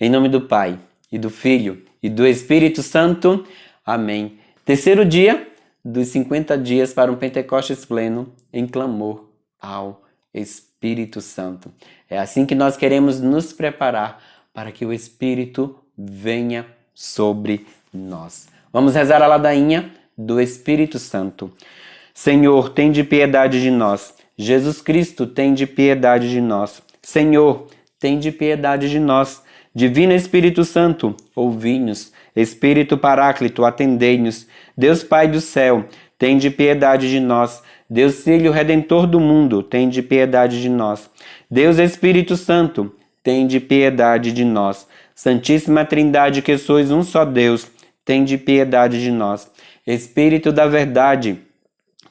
Em nome do Pai, e do Filho, e do Espírito Santo. Amém. Terceiro dia dos 50 dias para um Pentecostes pleno em clamor ao Espírito Santo. É assim que nós queremos nos preparar para que o Espírito venha sobre nós. Vamos rezar a ladainha do Espírito Santo. Senhor, tende piedade de nós. Jesus Cristo, tende piedade de nós. Senhor, tende piedade de nós. Divino Espírito Santo, ouvi-nos. Espírito Paráclito, atendei-nos. Deus Pai do céu, tende piedade de nós. Deus Filho Redentor do mundo, tende piedade de nós. Deus Espírito Santo, tende piedade de nós. Santíssima Trindade, que sois um só Deus, tende piedade de nós. Espírito da verdade,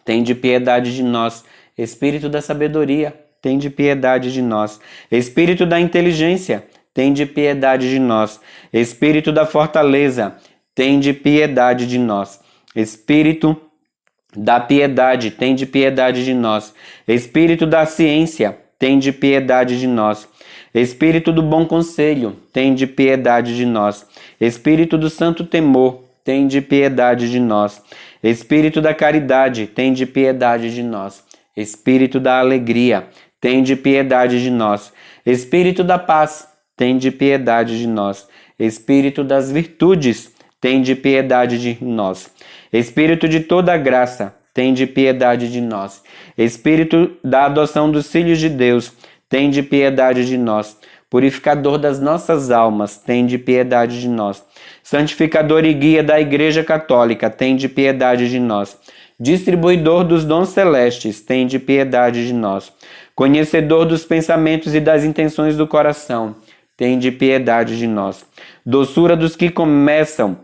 tende piedade de nós. Espírito da sabedoria, tende piedade de nós. Espírito da inteligência, tende piedade de nós. Espírito da fortaleza, tende piedade de nós. Espírito da piedade, tende piedade de nós. Espírito da ciência, tende piedade de nós. Espírito do bom conselho, tende piedade de nós. Espírito do santo temor, tende piedade de nós. Espírito da caridade, tende piedade de nós. Espírito da alegria, tende piedade de nós. Espírito da paz, tende piedade de nós. Espírito das virtudes, tende piedade de nós. Espírito de toda graça, tende piedade de nós. Espírito da adoção dos filhos de Deus, tende piedade de nós. Purificador das nossas almas, tende piedade de nós. Santificador e guia da Igreja Católica, tende piedade de nós. Distribuidor dos dons celestes, tende piedade de nós. Conhecedor dos pensamentos e das intenções do coração, tende piedade de nós. Doçura dos que começam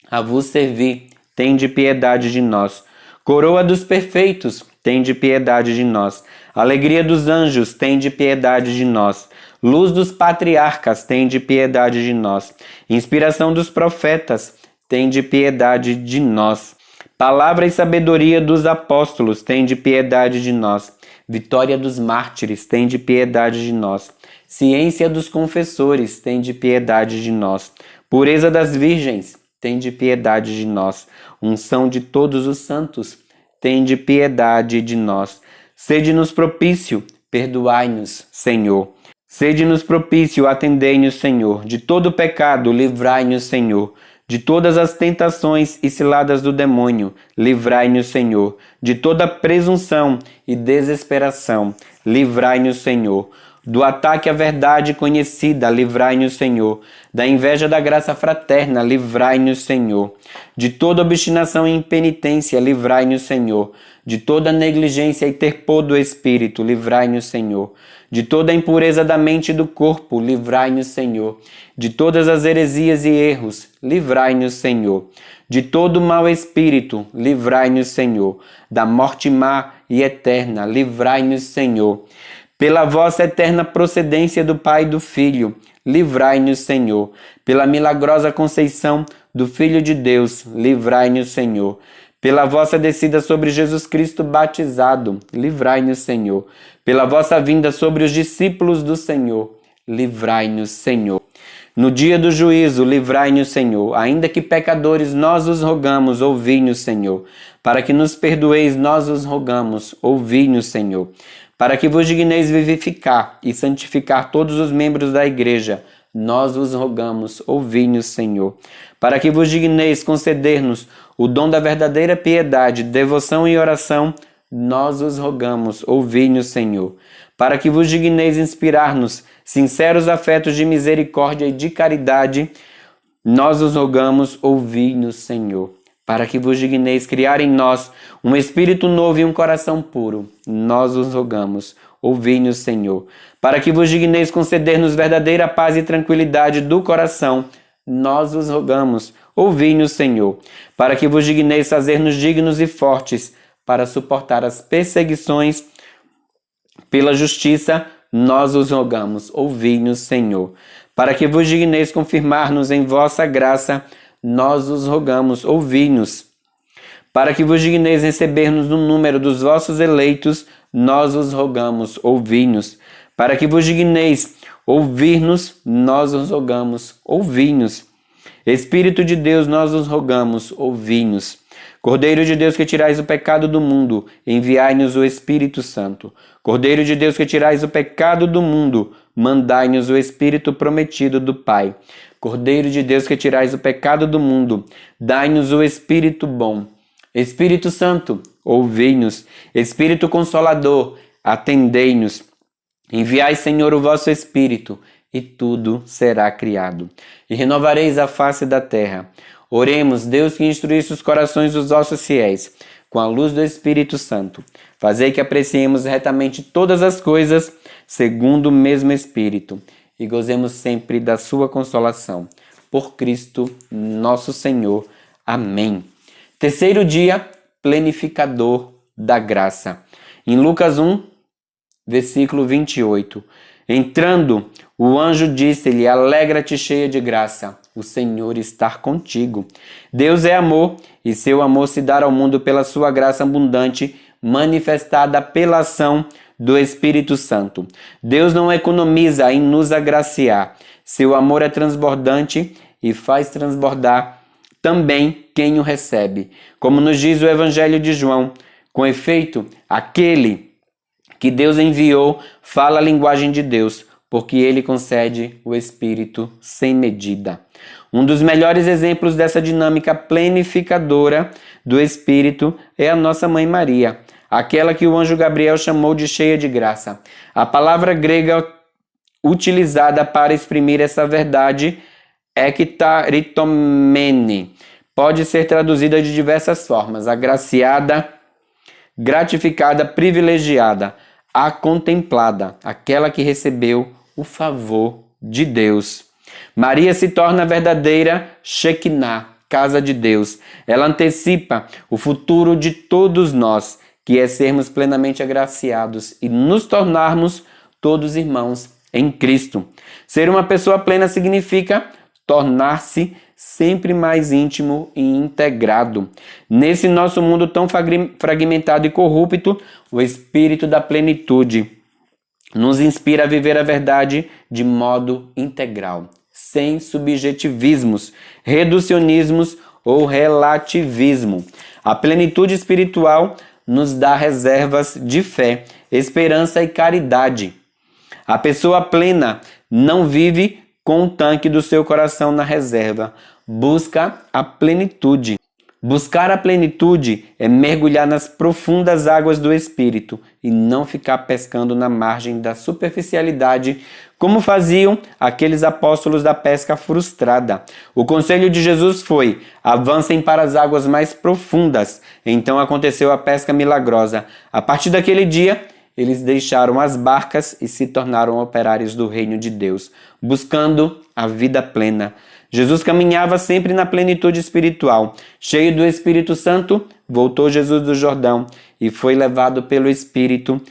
a vos servir, tende piedade de nós. Coroa dos perfeitos, tende piedade de nós. Alegria dos anjos, tende piedade de nós. Luz dos patriarcas, tende piedade de nós. Inspiração dos profetas, tende piedade de nós. Palavra e sabedoria dos apóstolos, tende piedade de nós. Vitória dos mártires, tende piedade de nós. Ciência dos confessores, tende piedade de nós. Pureza das virgens, tende piedade de nós. Unção de todos os santos, tende piedade de nós. Sede-nos propício, perdoai-nos, Senhor. Sede-nos propício, atendei-nos, Senhor. De todo pecado, livrai-nos, Senhor. De todas as tentações e ciladas do demônio, livrai-nos, Senhor. De toda presunção e desesperação, livrai-nos, Senhor. Do ataque à verdade conhecida, livrai-nos, Senhor. Da inveja da graça fraterna, livrai-nos, Senhor. De toda obstinação e impenitência, livrai-nos, Senhor. De toda negligência e terpor do espírito, livrai-nos, Senhor. De toda a impureza da mente e do corpo, livrai-nos, Senhor. De todas as heresias e erros, livrai-nos, Senhor. De todo mau espírito, livrai-nos, Senhor. Da morte má e eterna, livrai-nos, Senhor. Pela vossa eterna procedência do Pai e do Filho, livrai-nos, Senhor. Pela milagrosa conceição do Filho de Deus, livrai-nos, Senhor. Pela vossa descida sobre Jesus Cristo batizado, livrai-nos, Senhor. Pela vossa vinda sobre os discípulos do Senhor, livrai-nos, Senhor. No dia do juízo, livrai-nos, Senhor. Ainda que pecadores, nós os rogamos, ouvi-nos, Senhor. Para que nos perdoeis, nós os rogamos, ouvi-nos, Senhor. Para que vos digneis vivificar e santificar todos os membros da Igreja, nós vos rogamos, ouvi-nos, Senhor. Para que vos digneis conceder-nos o dom da verdadeira piedade, devoção e oração, nós os rogamos, ouvi-nos, Senhor. Para que vos digneis inspirar-nos sinceros afetos de misericórdia e de caridade, nós os rogamos, ouvi-nos, Senhor. Para que vos digneis criar em nós um espírito novo e um coração puro, nós os rogamos, ouvi-nos, Senhor. Para que vos digneis conceder-nos verdadeira paz e tranquilidade do coração, nós os rogamos, ouvi-nos, Senhor. Para que vos digneis fazer-nos dignos e fortes para suportar as perseguições pela justiça, nós os rogamos, ouvi-nos, Senhor. Para que vos digneis confirmar-nos em vossa graça, nós os rogamos, ouvi-nos. Para que vos digneis receber-nos no número dos vossos eleitos, nós os rogamos, ouvi-nos. Para que vos digneis ouvir-nos, nós os rogamos, ouvi-nos. Espírito de Deus, nós os rogamos, ouvi-nos. Cordeiro de Deus que tirais o pecado do mundo, enviai-nos o Espírito Santo. Cordeiro de Deus que tirais o pecado do mundo, mandai-nos o Espírito prometido do Pai. Cordeiro de Deus que tirais o pecado do mundo, dai-nos o Espírito bom. Espírito Santo, ouvi-nos. Espírito Consolador, atendei-nos. Enviai, Senhor, o vosso Espírito, e tudo será criado. E renovareis a face da terra. Oremos, Deus que instruísse os corações dos vossos fiéis, com a luz do Espírito Santo. Fazei que apreciemos retamente todas as coisas, segundo o mesmo Espírito, e gozemos sempre da sua consolação. Por Cristo nosso Senhor. Amém. Terceiro dia, plenificador da graça. Em Lucas 1, versículo 28. Entrando, o anjo disse-lhe: alegra-te, cheia de graça, o Senhor está contigo. Deus é amor, e seu amor se dá ao mundo pela sua graça abundante, manifestada pela ação do Espírito Santo. Deus não economiza em nos agraciar. Seu amor é transbordante e faz transbordar também quem o recebe. Como nos diz o Evangelho de João, com efeito, aquele que Deus enviou fala a linguagem de Deus, porque ele concede o Espírito sem medida. Um dos melhores exemplos dessa dinâmica plenificadora do Espírito é a nossa Mãe Maria, aquela que o anjo Gabriel chamou de cheia de graça. A palavra grega utilizada para exprimir essa verdade é ektaritomene. Pode ser traduzida de diversas formas: agraciada, gratificada, privilegiada, a contemplada, aquela que recebeu o favor de Deus. Maria se torna a verdadeira Shekinah, casa de Deus. Ela antecipa o futuro de todos nós, que é sermos plenamente agraciados e nos tornarmos todos irmãos em Cristo. Ser uma pessoa plena significa tornar-se sempre mais íntimo e integrado. Nesse nosso mundo tão fragmentado e corrupto, o espírito da plenitude nos inspira a viver a verdade de modo integral, sem subjetivismos, reducionismos ou relativismo. A plenitude espiritual nos dá reservas de fé, esperança e caridade. A pessoa plena não vive com o tanque do seu coração na reserva. Busca a plenitude. Buscar a plenitude é mergulhar nas profundas águas do Espírito e não ficar pescando na margem da superficialidade, como faziam aqueles apóstolos da pesca frustrada. O conselho de Jesus foi: avancem para as águas mais profundas. Então aconteceu a pesca milagrosa. A partir daquele dia, eles deixaram as barcas e se tornaram operários do reino de Deus, buscando a vida plena. Jesus caminhava sempre na plenitude espiritual. Cheio do Espírito Santo, voltou Jesus do Jordão e foi levado pelo Espírito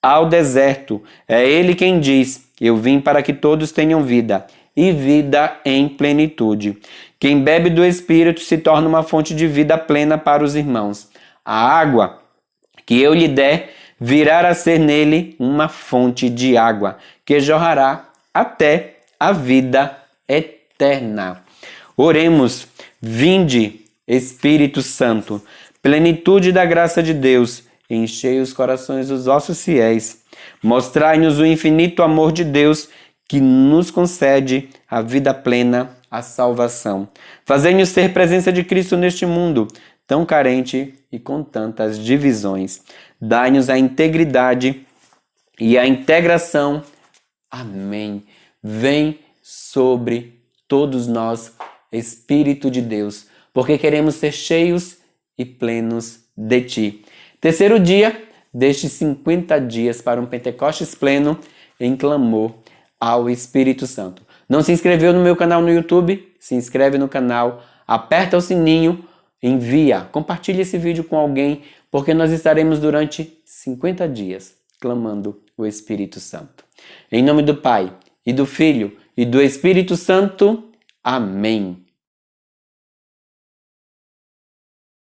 ao deserto. É ele quem diz: eu vim para que todos tenham vida, e vida em plenitude. Quem bebe do Espírito se torna uma fonte de vida plena para os irmãos. A água que eu lhe der virá a ser nele uma fonte de água, que jorrará até a vida eterna. Oremos. Vinde, Espírito Santo, plenitude da graça de Deus, enchei os corações dos vossos fiéis. Mostrai-nos o infinito amor de Deus, que nos concede a vida plena, a salvação. Fazei-nos ter presença de Cristo neste mundo, tão carente e com tantas divisões. Dai-nos a integridade e a integração. Amém. Vem sobre todos nós, Espírito de Deus, porque queremos ser cheios e plenos de Ti. Terceiro dia destes 50 dias para um Pentecostes pleno em clamor ao Espírito Santo. Não se inscreveu no meu canal no YouTube? Se inscreve no canal, aperta o sininho, envia, compartilhe esse vídeo com alguém, porque nós estaremos durante 50 dias clamando o Espírito Santo. Em nome do Pai, e do Filho, e do Espírito Santo. Amém.